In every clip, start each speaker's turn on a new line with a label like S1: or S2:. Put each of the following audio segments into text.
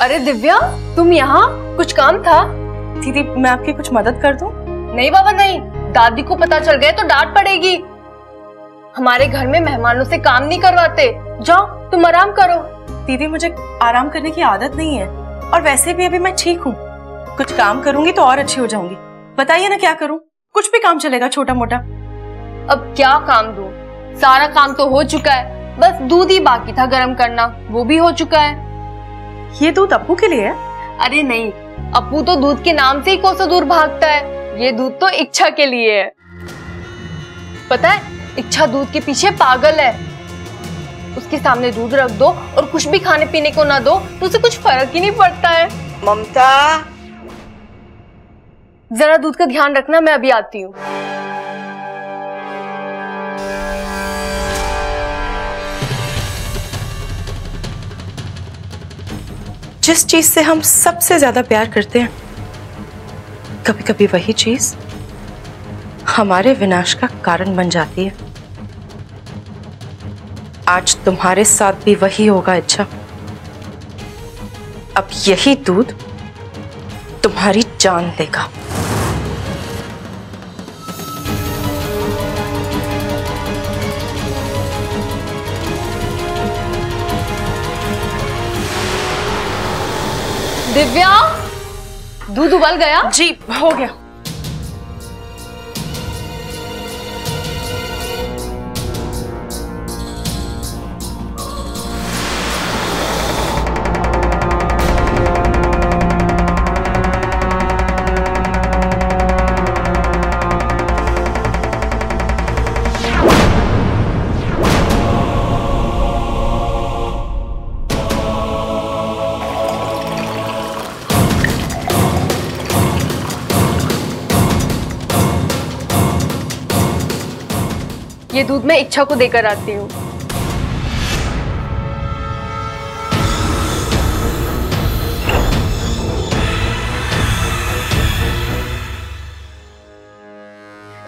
S1: अरे दिव्या, तुम यहाँ? कुछ काम था?
S2: दीदी मैं आपकी कुछ मदद कर दूं?
S1: नहीं बाबा नहीं, दादी को पता चल गया तो डांट पड़ेगी। हमारे घर में मेहमानों से काम नहीं करवाते। जाओ तुम आराम करो।
S2: दीदी मुझे आराम करने की आदत नहीं है, और वैसे भी अभी मैं ठीक हूँ। कुछ काम करूंगी तो और अच्छी हो जाऊंगी। बताइए ना क्या करूं? कुछ भी काम चलेगा, छोटा मोटा।
S1: अब क्या काम दूं? सारा काम तो हो चुका है, बस दूध ही बाकी था गर्म करना, वो भी हो चुका है।
S2: ये दूध अप्पू के लिए है?
S1: अरे नहीं, अप्पू तो दूध के नाम से ही कोसों दूर भागता है। ये दूध तो इच्छा के लिए है। पता है, इच्छा दूध के पीछे पागल है। उसके सामने दूध रख दो और कुछ भी खाने पीने को ना दो तो उसे कुछ फर्क ही नहीं पड़ता है।
S3: ममता,
S1: जरा दूध का ध्यान रखना, मैं अभी आती हूँ।
S2: जिस चीज से हम सबसे ज्यादा प्यार करते हैं, कभी कभी वही चीज हमारे विनाश का कारण बन जाती है। आज तुम्हारे साथ भी वही होगा इच्छा। अब यही दूध तुम्हारी जान लेगा।
S1: दिव्या, दूध उबल गया?
S2: जी हो गया।
S1: ये दूध मैं इच्छा को देकर आती हूँ।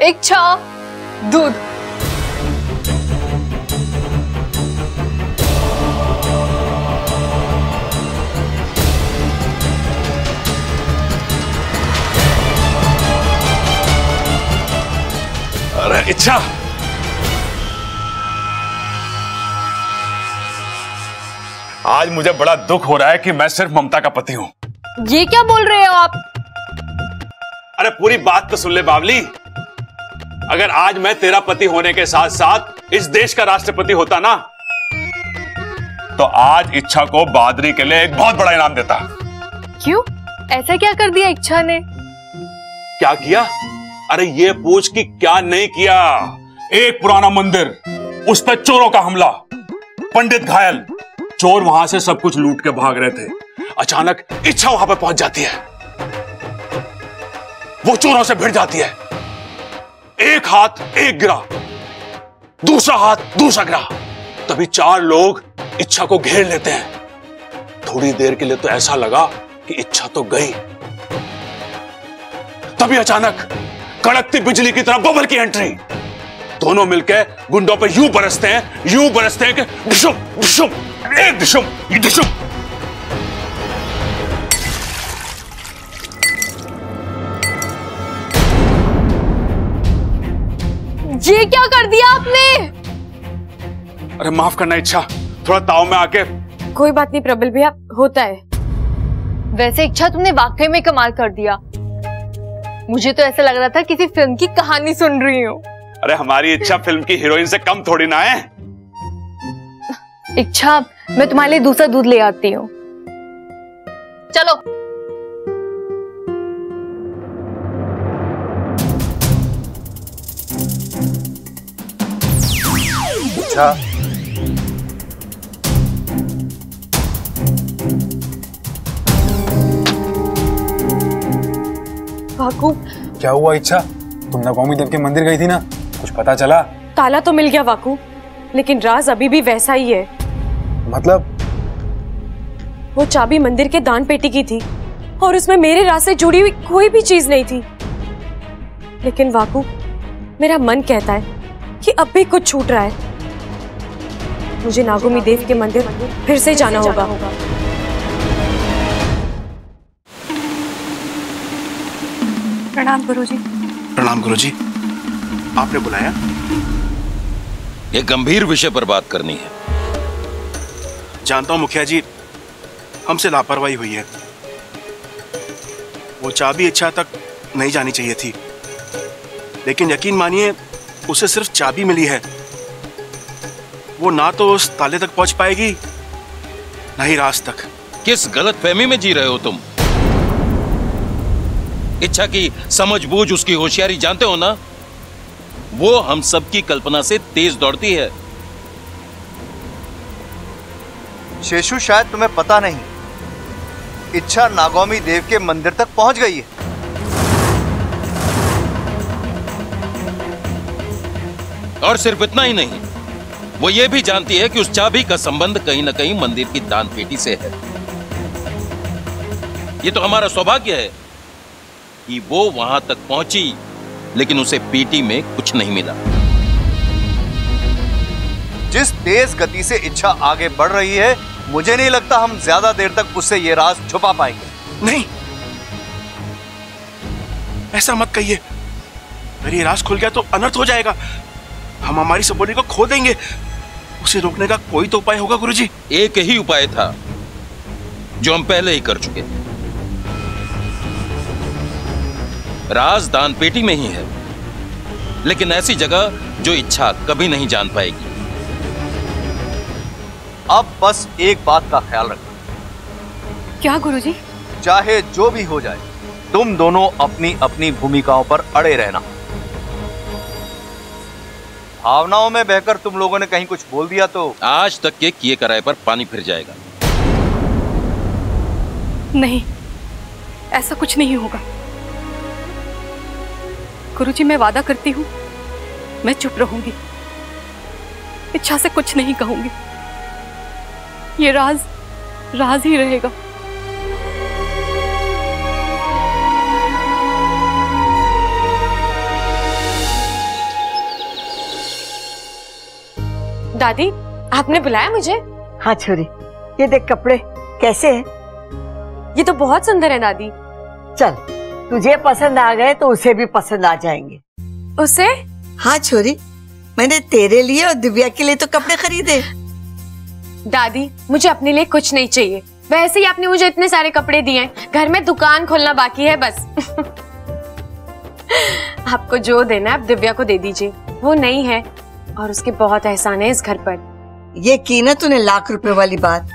S1: इच्छा, दूध।
S4: अरे इच्छा, आज मुझे बड़ा दुख हो रहा है कि मैं सिर्फ ममता का पति हूं।
S1: ये क्या बोल रहे हो आप?
S4: अरे पूरी बात तो सुन ले बावली। अगर आज मैं तेरा पति होने के साथ साथ इस देश का राष्ट्रपति होता ना, तो आज इच्छा को बहादुरी के लिए एक बहुत बड़ा इनाम देता।
S1: क्यों? ऐसा क्या कर दिया इच्छा ने?
S4: क्या किया? अरे ये पूछ कि क्या नहीं किया। एक पुराना मंदिर, उस पर चोरों का हमला, पंडित घायल, चोर वहां से सब कुछ लूट के भाग रहे थे। अचानक इच्छा वहां पर पहुंच जाती है। वो चोरों से भिड़ जाती है। एक हाथ एक गिरा, दूसरा हाथ दूसरा गिरा। तभी चार लोग इच्छा को घेर लेते हैं। थोड़ी देर के लिए तो ऐसा लगा कि इच्छा तो गई। तभी अचानक कड़कती बिजली की तरह बबल की एंट्री। दोनों मिलकर गुंडों पे यूं बरसते हैं कि डिशुम डिशुम, एक डिशुम, ये डिशुम।
S1: ये क्या कर दिया आपने?
S4: अरे माफ करना इच्छा, थोड़ा ताव में आके।
S1: कोई बात नहीं प्रबल भैया, होता है। वैसे इच्छा तुमने वाकई में कमाल कर दिया। मुझे तो ऐसा लग रहा था किसी फिल्म की कहानी सुन रही हूँ।
S4: अरे हमारी इच्छा फिल्म की हीरोइन से कम थोड़ी ना है।
S1: इच्छा, मैं तुम्हारे लिए दूसरा दूध ले आती हूँ। चलो।
S4: इच्छा,
S1: वाकू,
S5: क्या हुआ इच्छा? तुम नवमी देव के मंदिर गई थी ना, कुछ पता चला?
S2: ताला तो मिल गया वाकू, लेकिन राज अभी भी वैसा ही है।
S5: मतलब?
S2: वो चाबी मंदिर के दान पेटी की थी और उसमें मेरे राज से जुड़ी हुई कोई भी चीज नहीं थी। लेकिन वाकू, मेरा मन कहता है कि अब भी कुछ छूट रहा है। मुझे नागोमी देव के मंदिर फिर से जाना होगा। प्रणाम गुरुजी।
S3: प्रणाम गुरुजी। आपने बुलाया?
S6: एक गंभीर विषय पर बात करनी है।
S3: जानता हूं मुखिया जी, हमसे लापरवाही हुई है। वो चाबी इच्छा तक नहीं जानी चाहिए थी, लेकिन यकीन मानिए उसे सिर्फ चाबी मिली है। वो ना तो उस ताले तक पहुंच पाएगी, ना ही राज तक।
S6: किस गलत फहमी में जी रहे हो तुम? इच्छा की समझबूझ, उसकी होशियारी जानते हो ना? वो हम सबकी कल्पना से तेज दौड़ती है।
S7: शेषु, शायद तुम्हें पता नहीं, इच्छा नागौमी देव के मंदिर तक पहुंच गई है।
S6: और सिर्फ इतना ही नहीं, वो ये भी जानती है कि उस चाबी का संबंध कहीं ना कहीं मंदिर की दान पेटी से है। ये तो हमारा सौभाग्य है कि वो वहां तक पहुंची, लेकिन उसे पेटी में कुछ नहीं मिला।
S7: जिस तेज गति से इच्छा आगे बढ़ रही है, मुझे नहीं लगता हम ज्यादा देर तक उससे ये राज छुपा पाएंगे।
S3: नहीं, ऐसा मत कहिए। अगर ये राज खुल गया तो अनर्थ हो जाएगा। हम हमारी सबोली को खो देंगे। उसे रोकने का कोई तो उपाय होगा गुरुजी।
S6: एक ही उपाय था जो हम पहले ही कर चुके। राज दान पेटी में ही है, लेकिन ऐसी जगह जो इच्छा कभी नहीं जान पाएगी।
S7: अब बस एक बात का ख्याल रखना।
S2: क्या गुरुजी?
S7: चाहे जो भी हो जाए, तुम दोनों अपनी अपनी भूमिकाओं पर अड़े रहना। भावनाओं में बहकर तुम लोगों ने कहीं कुछ बोल दिया तो
S6: आज तक के किए कराए पर पानी फिर जाएगा।
S2: नहीं, ऐसा कुछ नहीं होगा गुरुजी। मैं वादा करती हूँ, मैं चुप रहूंगी, इच्छा से कुछ नहीं कहूंगी। ये राज राज ही रहेगा। दादी, आपने बुलाया मुझे?
S8: हाँ छोरी, ये देख कपड़े कैसे हैं?
S2: ये तो बहुत सुंदर है दादी।
S8: चल, तुझे पसंद आ गए तो उसे भी पसंद आ जाएंगे।
S2: उसे?
S8: हाँ छोरी, मैंने तेरे लिए और दिव्या के लिए तो कपड़े खरीदे।
S2: दादी, मुझे अपने लिए कुछ नहीं चाहिए। वैसे ही आपने मुझे इतने सारे कपड़े दिए हैं, घर में दुकान खोलना बाकी है बस। आपको जो देना है आप दिव्या को दे दीजिए। वो नहीं है और उसके बहुत एहसान है इस घर पर।
S8: ये की ना तूने लाख रुपए वाली बात।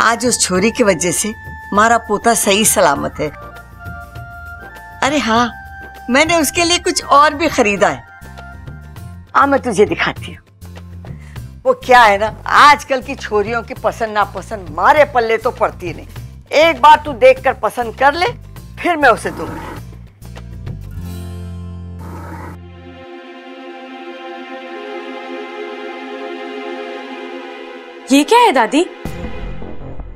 S8: आज उस छोरी की वजह से हमारा पोता सही सलामत है। अरे हाँ, मैंने उसके लिए कुछ और भी खरीदा है। आ मैं तुझे दिखाती हूँ। वो क्या है ना, आजकल की छोरियों की पसंद नापसंद मारे पल्ले तो पड़ती नहीं। एक बार तू देखकर पसंद कर ले, फिर मैं उसे दूंगी।
S2: ये क्या है दादी?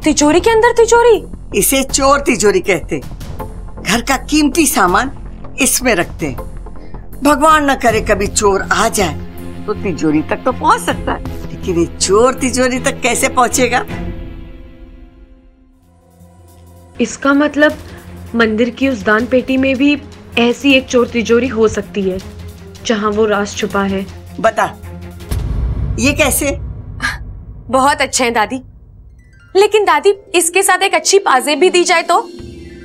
S2: तिजोरी के अंदर तिजोरी?
S8: इसे चोर तिजोरी कहते। घर का कीमती सामान इसमें रखते। भगवान न करे कभी चोर आ जाए तो तिजोरी तक तो पहुंच सकता है, लेकिन ये चोर तिजोरी तक कैसे पहुंचेगा?
S2: इसका मतलब मंदिर की उस दान पेटी में भी ऐसी एक चोर तिजोरी हो सकती है जहां वो राज छुपा है।
S8: बता, ये कैसे?
S2: बहुत अच्छे हैं दादी, लेकिन दादी इसके साथ एक अच्छी पाजेब भी दी जाए तो?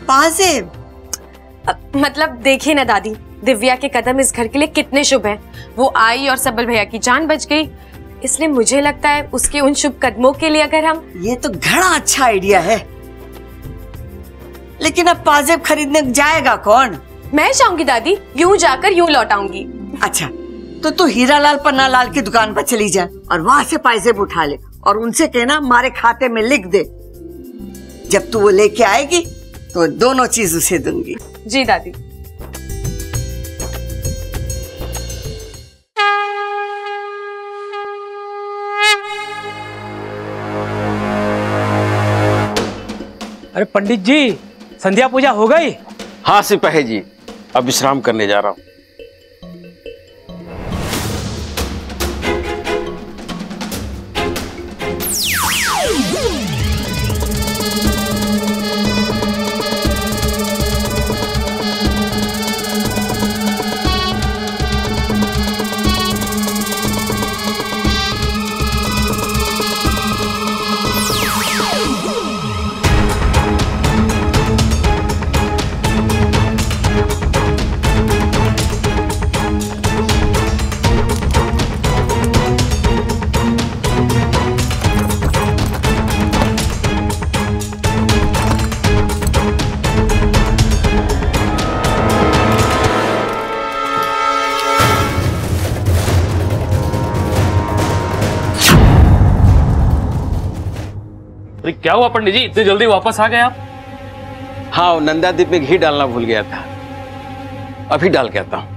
S8: पाजेब?
S2: मतलब देखिए ना दादी, दिव्या के कदम इस घर के लिए कितने शुभ हैं। वो आई और सबल भैया की जान बच गई, इसलिए मुझे लगता है उसके उन शुभ कदमों के लिए अगर हम। ये
S8: तो घड़ा अच्छा आइडिया है, लेकिन अब पाजेब खरीदने जाएगा कौन?
S2: मैं जाऊंगी दादी, यूं जाकर यूं लौट आऊंगी।
S8: अच्छा, तो तू हीरालाल पन्ना लाल की दुकान पर चली जा और वहां से पाजेब उठा ले और उनसे कहना हमारे खाते में लिख दे। जब तू वो लेके आएगी तो दोनों चीज उसे दूंगी।
S2: जी दादी।
S9: अरे पंडित जी, संध्या पूजा हो गई?
S10: हाँ सिपाही जी, अब विश्राम करने जा रहा हूँ।
S9: अरे क्या हुआ पंडित जी, इतनी जल्दी वापस आ गए आप?
S10: हाँ, नंदादीप में घी डालना भूल गया था, अभी डाल के आता हूं।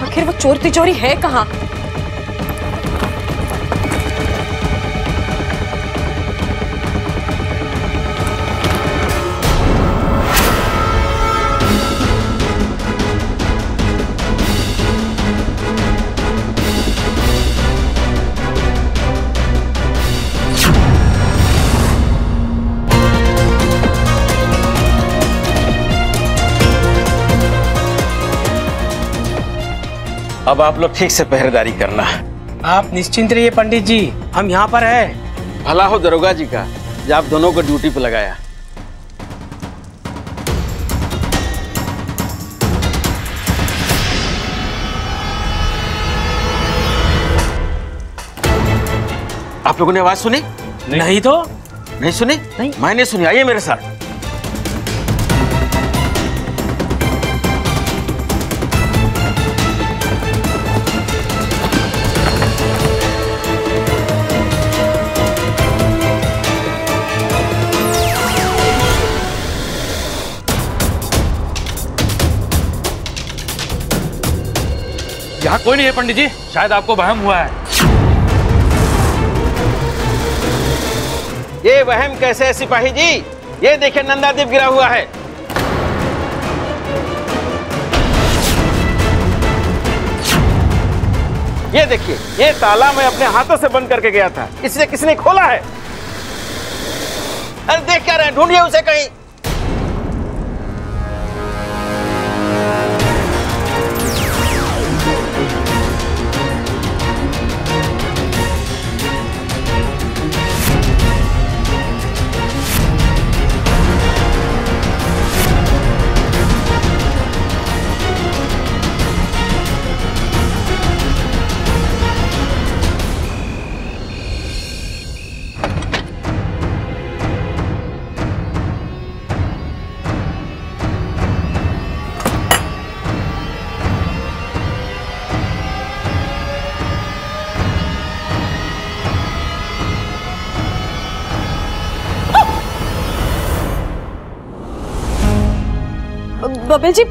S2: आखिर वो चोर तिजोरी है कहाँ?
S10: अब आप लोग ठीक से पहरेदारी करना।
S9: आप निश्चिंत रहिए पंडित जी, हम यहाँ पर है।
S10: भला हो दरोगा जी का, जो आप दोनों को ड्यूटी पे लगाया। आप लोगों ने आवाज सुनी?
S9: नहीं तो।
S10: नहीं सुनी? नहीं, मैंने सुनी। आइए मेरे साथ।
S9: यहाँ कोई नहीं है पंडित जी, शायद आपको वहम हुआ है।
S10: ये वहम कैसे है सिपाही जी? ये देखिए नंदादीप गिरा हुआ है। ये देखिए, ये ताला मैं अपने हाथों से बंद करके गया था, इसलिए किसने खोला है? अरे देख क्या रहे हैं, ढूंढिए उसे कहीं।
S2: बबल जी,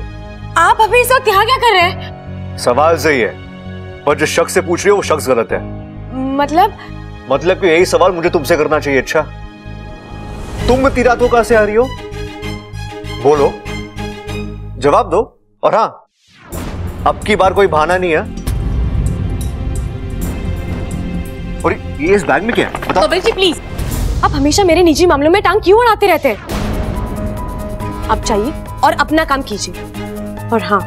S2: आप अभी इस वक्त यहाँ क्या कर रहे हैं?
S7: सवाल सही है, पर जो शख्स से पूछ रही हो वो शख्स गलत है। मतलब कि यही सवाल मुझे तुमसे करना चाहिए। अच्छा, तुम इतनी रात को कहां से आ रही हो? बोलो, जवाब दो। और हाँ, अब की बार कोई बहाना नहीं है। और ये इस बैग में क्या है? बताओ।
S2: बबल जी प्लीज, आप हमेशा मेरे निजी मामलों में टांग क्यों अड़ाते रहते हैं? आप चाहिए और अपना काम कीजिए, और हाँ,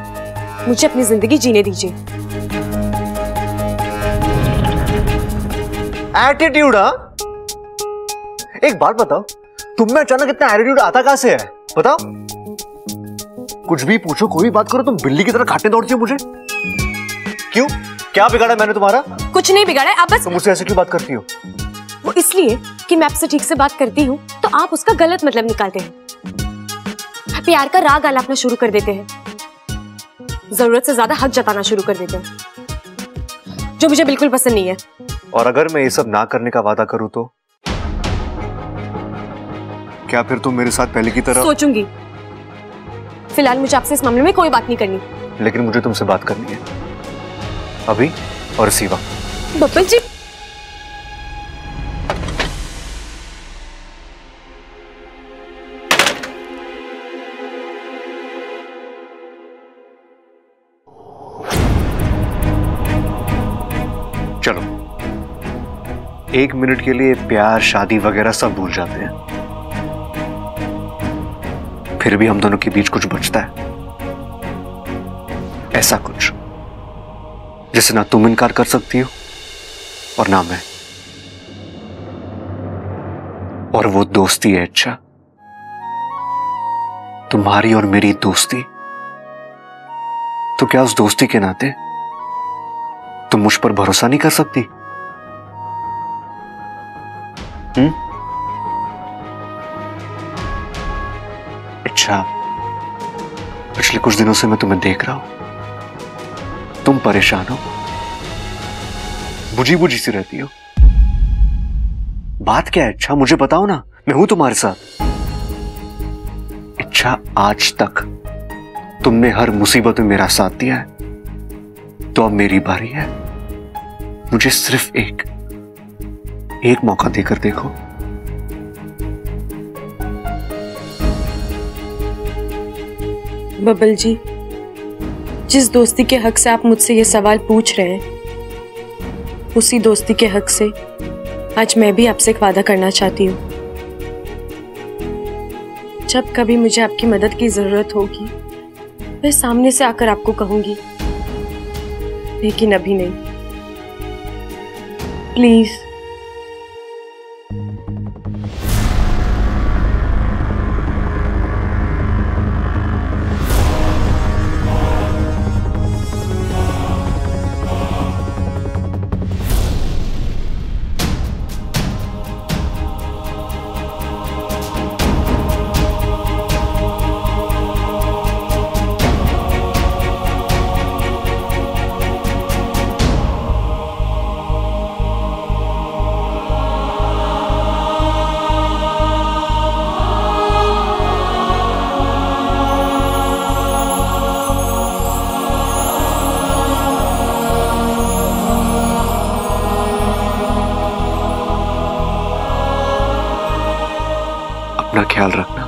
S2: मुझे अपनी जिंदगी जीने दीजिए।
S7: एटीट्यूड? हाँ, एक बात बताओ, तुम में अचानक इतना एटीट्यूड आता कहां से है? बताओ। कुछ भी पूछो, कोई भी बात करो, तुम बिल्ली की तरह काटने दौड़ती हो मुझे। क्यों? क्या बिगाड़ा मैंने तुम्हारा?
S2: कुछ नहीं बिगाड़ा, आप बस।
S7: तो मुझसे ऐसे क्यों बात करती हो?
S2: वो इसलिए कि मैं आपसे ठीक से बात करती हूँ तो आप उसका गलत मतलब निकालते हैं, प्यार का राग आलापना शुरू कर देते हैं, जरूरत से ज्यादा हक जताना शुरू कर देते हैं, जो मुझे बिल्कुल पसंद नहीं है।
S7: और अगर मैं ये सब ना करने का वादा करूं तो क्या फिर तुम मेरे साथ पहले की तरह?
S2: सोचूंगी, फिलहाल मुझे आपसे इस मामले में कोई बात नहीं करनी।
S7: लेकिन मुझे तुमसे बात करनी है, अभी और इसी वक्त।
S2: बब्बल जी,
S7: चलो 1 मिनट के लिए प्यार शादी वगैरह सब भूल जाते हैं, फिर भी हम दोनों के बीच कुछ बचता है, ऐसा कुछ जिसे ना तुम इनकार कर सकती हो और ना मैं। और वो दोस्ती है इच्छा, तुम्हारी और मेरी दोस्ती। तो क्या उस दोस्ती के नाते तुम मुझ पर भरोसा नहीं कर सकती? अच्छा, पिछले कुछ दिनों से मैं तुम्हें देख रहा हूं, तुम परेशान हो, बुझी बुझी सी रहती हो। बात क्या है इच्छा, मुझे बताओ ना, मैं हूं तुम्हारे साथ। इच्छा, आज तक तुमने हर मुसीबत में मेरा साथ दिया है, तो अब मेरी बारी है। मुझे सिर्फ एक मौका देकर देखो।
S2: बब्बल जी, जिस दोस्ती के हक से आप मुझसे ये सवाल पूछ रहे हैं, उसी दोस्ती के हक से आज मैं भी आपसे एक वादा करना चाहती हूँ। जब कभी मुझे आपकी मदद की जरूरत होगी, मैं सामने से आकर आपको कहूंगी, लेकिन अभी नहीं। प्लीज।
S7: अपना ख्याल रखना।